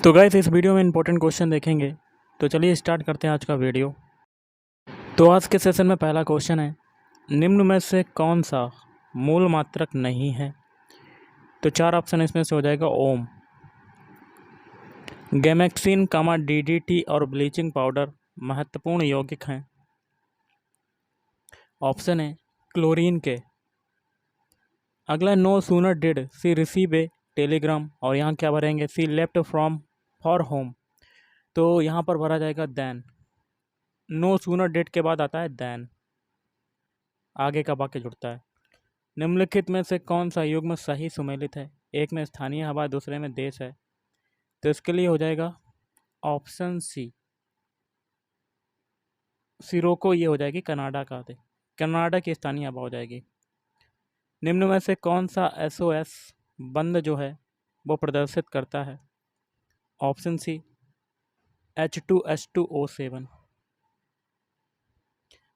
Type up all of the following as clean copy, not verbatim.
तो गाइस इस वीडियो में इंपॉर्टेंट क्वेश्चन देखेंगे। तो चलिए स्टार्ट करते हैं आज का वीडियो। तो आज के सेशन में पहला क्वेश्चन है, निम्न में से कौन सा मूल मात्रक नहीं है? तो चार ऑप्शन इसमें से हो जाएगा ओम, गैमेक्सिन, डीडीटी और ब्लीचिंग पाउडर महत्वपूर्ण यौगिक हैं। ऑप्शन है क्लोरीन के। अगला, no sooner did she receive a telegram, और यहाँ क्या भरेंगे, she left from for home, तो यहाँ पर भरा जाएगा दैन। नो सूनर डेट के बाद आता है दैन, आगे का वाक्य जुड़ता है। निम्नलिखित में से कौन सा युग्म सही सुमेलित है? एक में स्थानीय हवा, दूसरे में देश है, तो इसके लिए हो जाएगा ऑप्शन सी, सिरोको। ये हो जाएगी कनाडा का, कनाडा की स्थानीय हवा हो जाएगी। निम्न में से कौन सा SOS बंद जो है वो प्रदर्शित करता है? Option C, H2H2O7।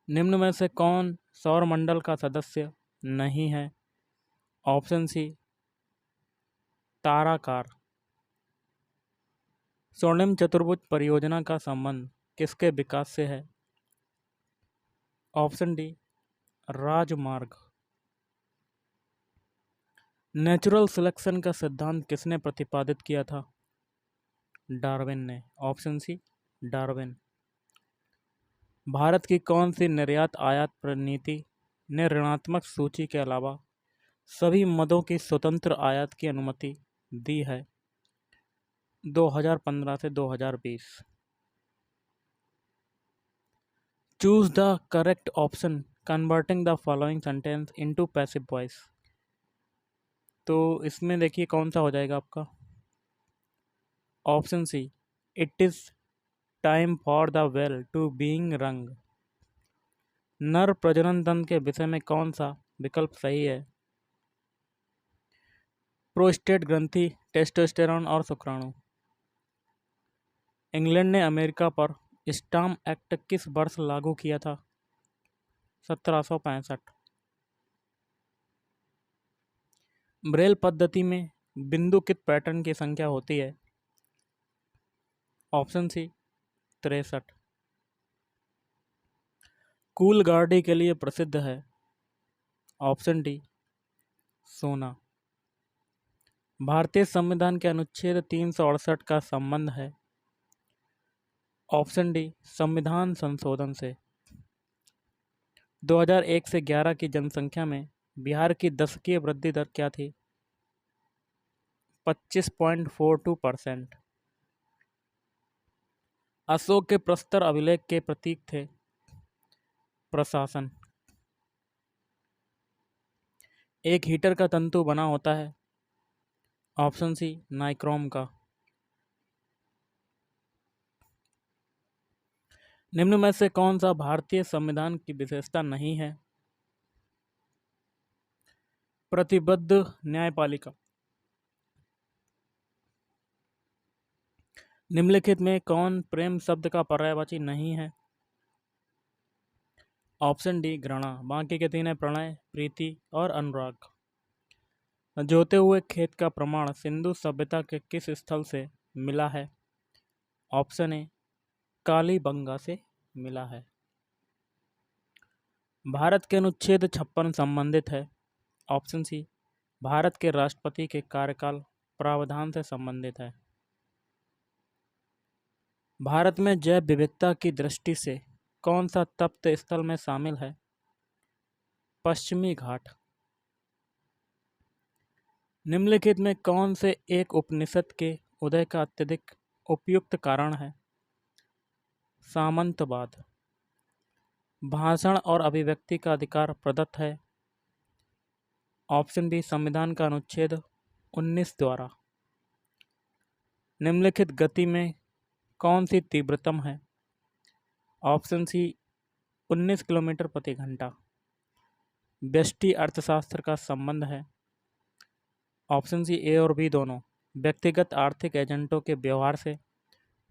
निम्न में से कौन सौर मंडल का सदस्य नहीं है? ऑप्शन सी, ताराकार। स्वर्णिम चतुर्भुज परियोजना का संबंध किसके विकास से है? ऑप्शन डी, राजमार्ग। नेचुरल सिलेक्शन का सिद्धांत किसने प्रतिपादित किया था? डार्विन ने। Option C, Darwin. भारत की कौन सी निर्यात आयात नीति ने ऋणात्मक सूची के अलावा सभी मदों की स्वतंत्र आयात की अनुमति दी है 2015 से 2020? Choose the correct option converting the following sentence into passive voice. तो इसमें देखिए कौन सा हो जाएगा आपका? Option C, it is time for the well to being rung. नर प्रजनन तंत्र के विषय में कौन सा विकल्प सही है? प्रोस्टेट ग्रंथि, टेस्टोस्टेरोन और शुक्राणु। इंग्लैंड ने अमेरिका पर स्टाम्प एक्ट किस वर्ष लागू किया था? 1765। ब्रेल पद्धति में बिंदुकित पैटर्न की संख्या होती है? ऑप्शन सी, 63। कूल गार्डी के लिए प्रसिद्ध है? ऑप्शन डी, सोना। भारतीय संविधान के अनुच्छेद 368 का संबंध है? ऑप्शन डी, संविधान संशोधन से। 2001 से 11 की जनसंख्या में बिहार की दशकीय वृद्धि दर क्या थी? 25.42%। अशोक के प्रस्तर अभिलेख के प्रतीक थे? प्रशासन। एक हीटर का तंतु बना होता है? ऑप्शन सी, नाइक्रोम का। निम्न में से कौन सा भारतीय संविधान की विशेषता नहीं है? प्रतिबद्ध न्यायपालिका। निम्नलिखित में कौन प्रेम शब्द का पर्यायवाची नहीं है? ऑप्शन डी, घृणा। बाकी के तीन है प्रणय, प्रीति और अनुराग। जोते हुए खेत का प्रमाण सिंधु सभ्यता के किस स्थल से मिला है? ऑप्शन ए, कालीबंगा से मिला है। भारत के अनुच्छेद 56 संबंधित है? ऑप्शन सी, भारत के राष्ट्रपति के कार्यकाल प्रावधान से संबंधित है। भारत में जैव विविधता की दृष्टि से कौन सा तप्त स्थल में शामिल है? पश्चिमी घाट। निम्नलिखित में कौन से एक उपनिषद के उदय का अत्यधिक उपयुक्त कारण है? सामंतवाद। भाषण और अभिव्यक्ति का अधिकार प्रदत्त है? ऑप्शन बी, संविधान का अनुच्छेद 19 द्वारा। निम्नलिखित गति में कौन सी तीव्रतम है? ऑप्शन सी, 19 किलोमीटर प्रति घंटा। व्यष्टि अर्थशास्त्र का संबंध है? ऑप्शन सी, ए और बी दोनों। व्यक्तिगत आर्थिक एजेंटों के व्यवहार से,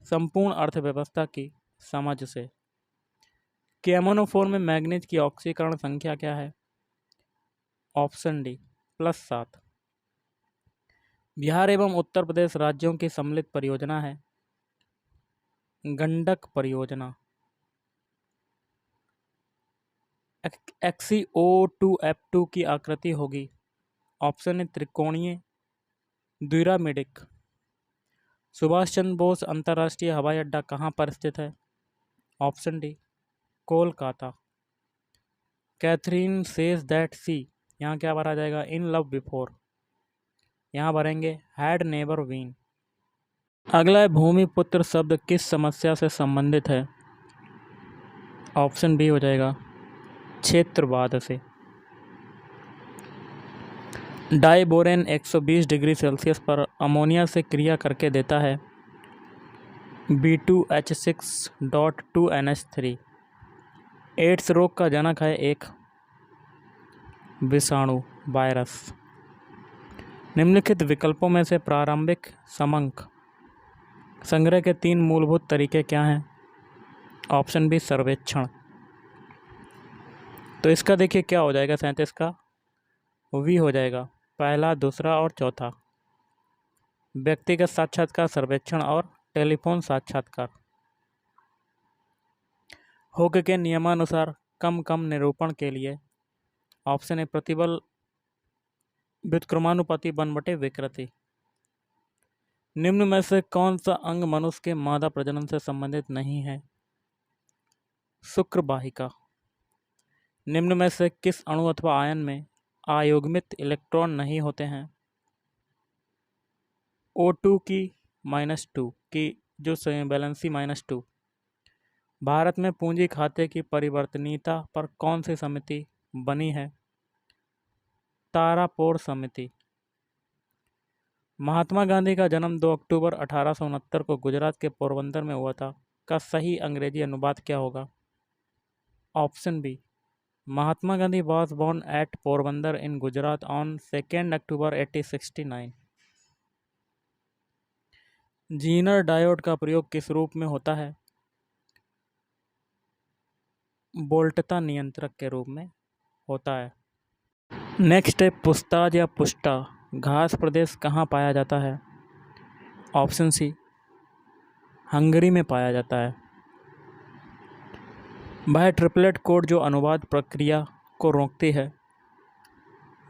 संपूर्ण अर्थव्यवस्था की समझ से। कैमोनोफोर में मैग्नीज की ऑक्सीकरण संख्या क्या है? Option D, +7। बिहार एवं उत्तर प्रदेश राज्यों की सम्मिलित परियोजना है गंडक परियोजना। XeO2F2 की आकृति होगी। ऑप्शन ए त्रिकोणीय द्विरामिडिक। सुभाष चंद्र बोस अंतर्राष्ट्रीय हवाई अड्डा कहाँ पर स्थित है? Option D Kolkata. Catherine says that C, यहाँ क्या भरा जाएगा? इन लव बिफोर, यहाँ भरेंगे हैड नेवर बीन। अगला है भूमिपुत्र शब्द किस समस्या से संबंधित है? ऑप्शन बी हो जाएगा क्षेत्रवाद से। डाइबोरेन 120 डिग्री सेल्सियस पर अमोनिया से क्रिया करके देता है B2H6.2NH3। एड्स रोग का जनक है एक विषाणु वायरस। निम्नलिखित विकल्पों में से प्रारंभिक समंक संग्रह के 3 मूलभूत तरीके क्या हैं? ऑप्शन बी सर्वेक्षण। तो इसका देखिए क्या हो जाएगा 37 का वी हो जाएगा, पहला, दूसरा और चौथा। व्यक्तिगत साक्षात्कार, सर्वेक्षण और टेलीफोन साक्षात्कार। हुक के नियमानुसार कम निरूपण के लिए ऑप्शन ए प्रतिबल व्युत्क्रमानुपाती बनबटे विकृति। निम्न में से कौन सा अंग मनुष्य के मादा प्रजनन से संबंधित नहीं है? शुक्र वाहिका। निम्न में से किस अणु अथवा आयन में अयुग्मित इलेक्ट्रॉन नहीं होते हैं? O2 की -2 की जो वैलेंसी -2। भारत में पूंजी खाते की परिवर्तनीयता पर कौन सी समिति बनी है? तारापोर समिति। महात्मा गांधी का जन्म 2 अक्टूबर 1869 को गुजरात के पोरबंदर में हुआ था, का सही अंग्रेजी अनुवाद क्या होगा? Option B Mahatma Gandhi was born at Porbandar in Gujarat on 2 October 1869। Zener diode का प्रयोग किस रूप में होता है? वोल्टता नियंत्रक के रूप में होता है। नेक्स्ट है पुस्ताज या पुष्टा घास प्रदेश कहाँ पाया जाता है? ऑप्शन सी हंगरी में पाया जाता है। वह ट्रिपलेट कोड जो अनुवाद प्रक्रिया को रोकती है?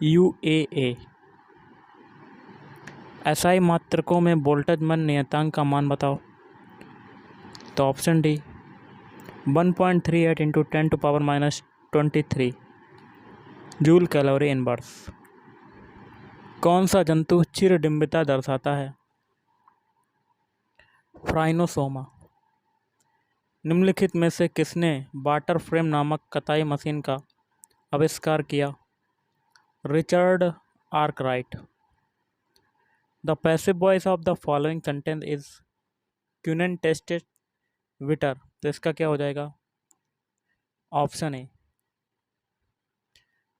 UAA। SI मात्रकों में वोल्टेज मन नियतांक का मान बताओ। तो option D 1.38 into 10⁻⁻23 joule calorie inverse. कौन सा जंतु चिरडिम्बिता दर्शाता है? फ्राइनोसोमा। निम्नलिखित में से किसने वाटर फ्रेम नामक कताई मशीन का आविष्कार किया? Richard Arkwright. The passive voice of the following sentence is Kunen tested water. तो इसका क्या हो जाएगा? ऑप्शन ए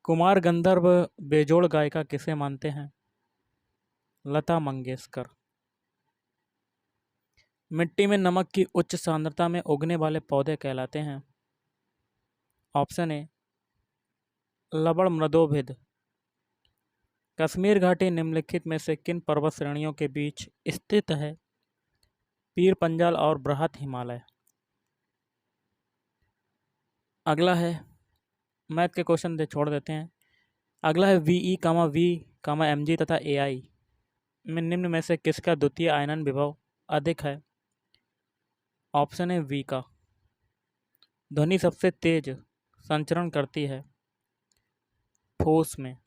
कुमार गंधर्व बेजोड़ गायिका किसे मानते हैं? लता मंगेशकर। मिट्टी में नमक की उच्च सांद्रता में उगने वाले पौधे कहलाते हैं? ऑप्शन ए लवण मृदोभिद। कश्मीर घाटी निम्नलिखित में से किन पर्वत श्रेणियों के बीच स्थित है? पीर पंजाल और बृहत हिमालय। अगला है मैथ के क्वेश्चन छोड़ देते हैं। अगला है VE, V, Mg तथा AI में निम्न में से किसका द्वितीय आयनन विभव अधिक है? ऑप्शन है V का। ध्वनि सबसे तेज संचरण करती है ठोस में।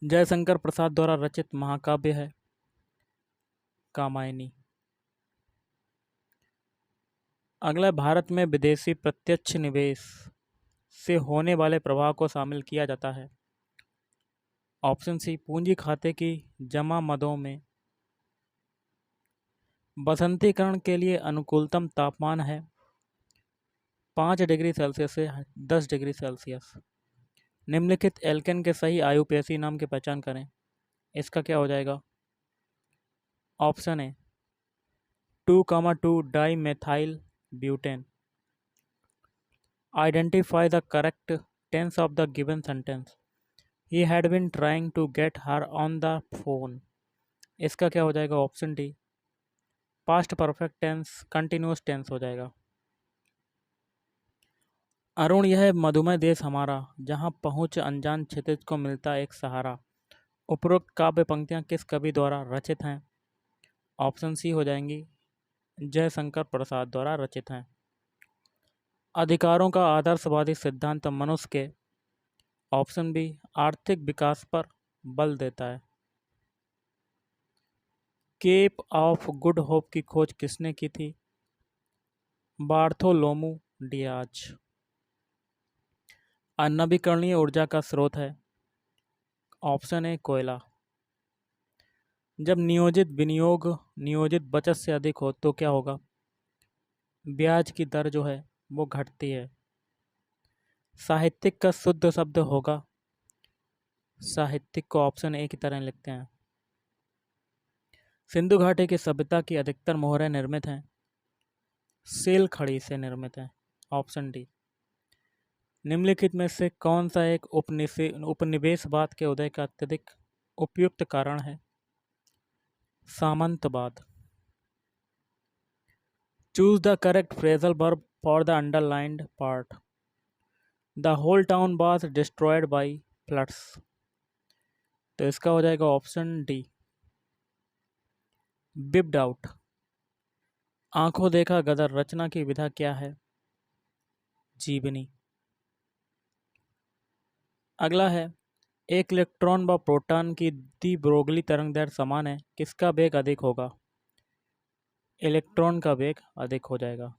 जयशंकर प्रसाद द्वारा रचित महाकाव्य है कामायनी। अगला भारत में विदेशी प्रत्यक्ष निवेश से होने वाले प्रभाव को शामिल किया जाता है? ऑप्शन सी पूंजी खाते की जमा मदों में। बसंतीकरण के लिए अनुकूलतम तापमान है 5 डिग्री सेल्सियस से 10 डिग्री सेल्सियस। निम्नलिखित एल्केन के सही आयुपेशी नाम की पहचान करें। इसका क्या हो जाएगा? ऑप्शन है 2,2 di methyl butane. Identify the correct tense of the given sentence. He had been trying to get her on the phone. इसका क्या हो जाएगा? Option D, past perfect tense continuous tense हो जाएगा। अरुण यह मधुमय देश हमारा, जहाँ पहुँच अनजान क्षितिज को मिलता एक सहारा। उपरोक्त काव्य पंक्तियाँ किस कवि द्वारा रचित हैं? ऑप्शन सी हो जाएंगी, जयशंकर प्रसाद द्वारा रचित हैं। अधिकारों का आदर्शवादी सिद्धांत मनुष्य के, ऑप्शन बी, आर्थिक विकास पर बल देता है। केप ऑफ गुड होप की खोज किसने की थी? बार्थोलोमू डियाज। नवीकरणीय ऊर्जा का स्रोत है, ऑप्शन ए, कोयला। जब नियोजित विनियोग नियोजित बचत से अधिक हो तो क्या होगा? ब्याज की दर जो है वो घटती है। साहित्यिक का शुद्ध शब्द होगा, साहित्यिक को ऑप्शन ए की तरह लिखते हैं। सिंधु घाटी की सभ्यता की अधिकतर मोहरें निर्मित हैं, सेल खड़ी से निर्मित हैं, ऑप्शन डी। निम्नलिखित में से कौन सा एक उपनिवेशवाद के उदय का अत्यधिक उपयुक्त कारण है? सामंतवाद। Choose the correct phrasal verb for the underlined part. The whole town was destroyed by floods. तो इसका हो जाएगा ऑप्शन डी, बिप्ड आउट। आंखों देखा गदर रचना की विधा क्या है? जीवनी। अगला है, एक इलेक्ट्रॉन व प्रोटॉन की दी ब्रोगली तरंगदैर्घ्य समान है, किसका वेग अधिक होगा? इलेक्ट्रॉन का वेग अधिक हो जाएगा।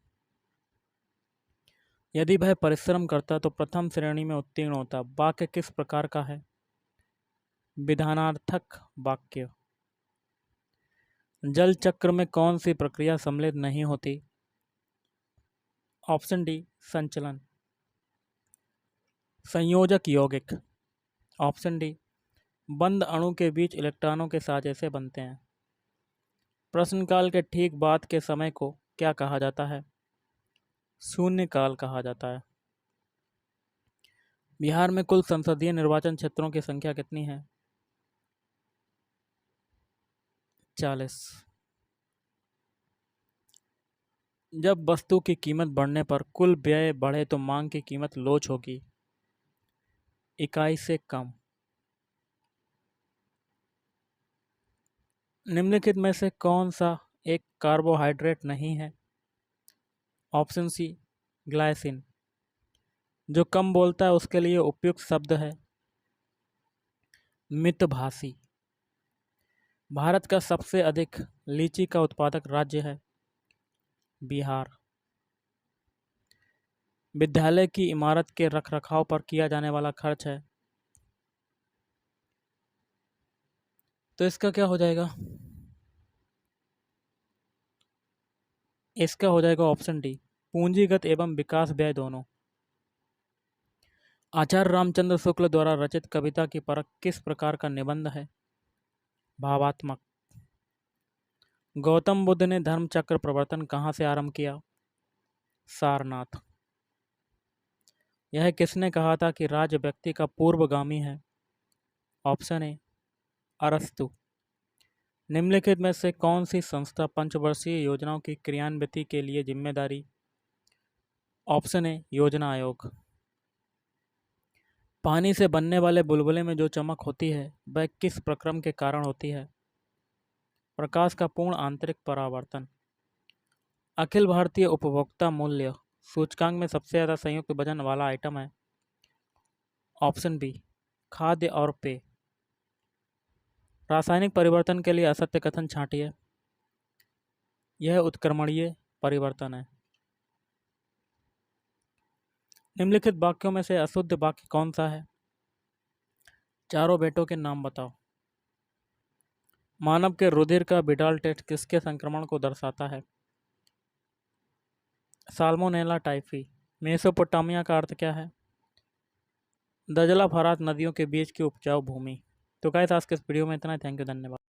यदि वह परिश्रम करता तो प्रथम श्रेणी में उत्तीर्ण होता। वाक्य किस प्रकार का है? विधानार्थक वाक्य। जल चक्र में कौन सी प्रक्रिया सम्मिलित नहीं होती? ऑप्शन डी, संचलन। संयोजक यौगिक, ऑप्शन डी। बंद अणु के बीच इलेक्ट्रॉनों के साझे से बनते हैं। प्रश्नकाल के ठीक बाद के समय को क्या कहा जाता है? शून्यकाल कहा जाता है। बिहार में कुल संसदीय निर्वाचन क्षेत्रों की संख्या कितनी है? 40। जब वस्तु की कीमत बढ़ने पर कुल व्यय बढ़े तो मांग की कीमत लोच होगी, इकाई से कम। निम्नलिखित में से कौन सा एक कार्बोहाइड्रेट नहीं है? Option C, glycine. जो कम बोलता है उसके लिए उपयुक्त शब्द है मितभाषी। भारत का सबसे अधिक लीची का उत्पादक राज्य है बिहार। विद्यालय की इमारत के रखरखाव पर किया जाने वाला खर्च है, तो इसका क्या हो जाएगा? इसका हो जाएगा ऑप्शन डी, पूंजीगत एवं विकास व्यय दोनों। आचार्य रामचंद्र शुक्ल द्वारा रचित कविता की परख किस प्रकार का निबंध है? भावात्मक। गौतम बुद्ध ने धर्म चक्र प्रवर्तन कहाँ से आरंभ किया? सारनाथ। यह किसने कहा था कि राज्य व्यक्ति का पूर्वगामी है? ऑप्शन ए, अरस्तु। निम्नलिखित में से कौन सी संस्था पंचवर्षीय योजनाओं की क्रियान्विति के लिए जिम्मेदारी? ऑप्शन ए, योजना आयोग। पानी से बनने वाले बुलबुले में जो चमक होती है वह किस प्रक्रम के कारण होती है? प्रकाश का पूर्ण आंतरिक परावर्तन। अखिल भारतीय उपभोक्ता मूल्य सूचकांक में सबसे ज़्यादा संयुक्त वजन वाला आइटम है? ऑप्शन बी, खाद्य और पेय। रासायनिक परिवर्तन के लिए असत्य कथन छांटिए। यह उत्क्रमणीय परिवर्तन है। निम्नलिखित वाक्यों में से अशुद्ध वाक्य कौन सा है? चारों बेटों के नाम बताओ। मानव के रुधिर का विडाल टेस्ट किसके संक्रमण को दर्शाता है? Salmonella typhi. मेसोपोटामिया का अर्थ क्या है? दजला फरात नदियों के बीच की उपजाऊ भूमि। तो गाइस आज के इस वीडियो में इतना ही। थैंक यू, धन्यवाद।